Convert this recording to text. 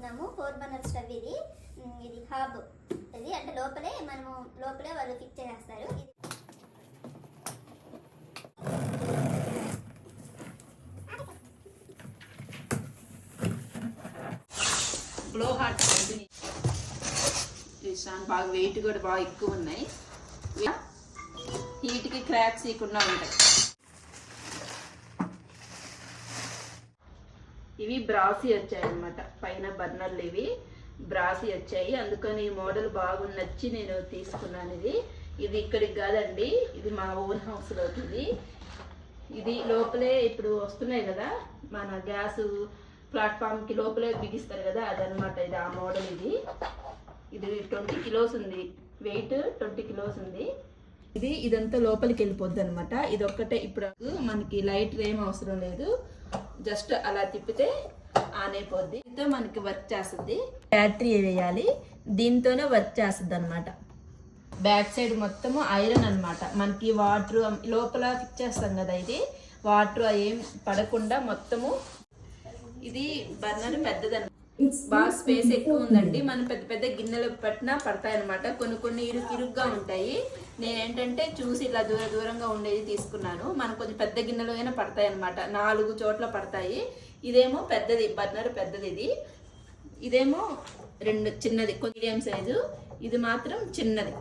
చూడబోతున్నాము. 4 burner stove ఇది. ఇది హాబ్ ఇది, అంటే లోపలే వాళ్ళు ఫిక్స్ చేస్తారు. గ్లో హార్ట్ కంపెనీ బాగా వెయిట్ కూడా బాగా ఎక్కువ ఉన్నాయి. హీట్కి క్రాక్స్ ఇవ్వకుండా ఉంటాయి. ఇవి బ్రాసీ వచ్చాయి అన్నమాట. పైన బర్నర్లు ఇవి బ్రాసీ వచ్చాయి. అందుకని ఈ మోడల్ బాగా నచ్చి నేను తీసుకున్నాను. ఇది ఇక్కడికి కాదండి, ఇది మా ఓన్ హౌస్లోకి. ఇది లోపలే ఇప్పుడు వస్తున్నాయి కదా మన గ్యాస్ ప్లాట్ఫామ్కి లోపలే బిగిస్తారు కదా, అదనమాట. ఇది ఆ మోడల్. ఇది 20 కిలోస్ ఉంది వెయిట్, 20 కిలోస్ ఉంది. ఇదంతా లోపలికి వెళ్ళిపోద్ది అనమాట. ఇది ఒక్కటే. ఇప్పుడు మనకి లైటర్ ఏం అవసరం లేదు, జస్ట్ అలా తిప్పితే ఆన్ అయిపోద్ది. దీంతో మనకి వర్క్ చేస్తుంది. బ్యాటరీ వేయాలి, దీంతోనే వర్క్ చేస్తుంది అనమాట. బ్యాక్ సైడ్ మొత్తము ఐరన్ అనమాట. మనకి వాటర్ లోపల ఫిక్స్ చేస్తాం కదా, ఇది వాటర్ ఏం పడకుండా మొత్తము. ఇది బర్నర్ పెద్దదన్నమాట, బాగా స్పేస్ ఎక్కువ ఉందండి. మనం పెద్ద పెద్ద గిన్నెలు పెట్టినా పడతాయి అనమాట. కొన్ని ఇరుగ్గా ఉంటాయి. నేనేంటంటే చూసి ఇలా దూరంగా ఉండేది తీసుకున్నాను. మనం కొంచెం పెద్ద గిన్నెలు అయినా పడతాయి అనమాట. 4 చోట్ల పడతాయి. ఇదేమో పెద్దది బర్నర్, పెద్దది. ఇదేమో 2 చిన్నది, మీడియం సైజు. ఇది మాత్రం చిన్నది.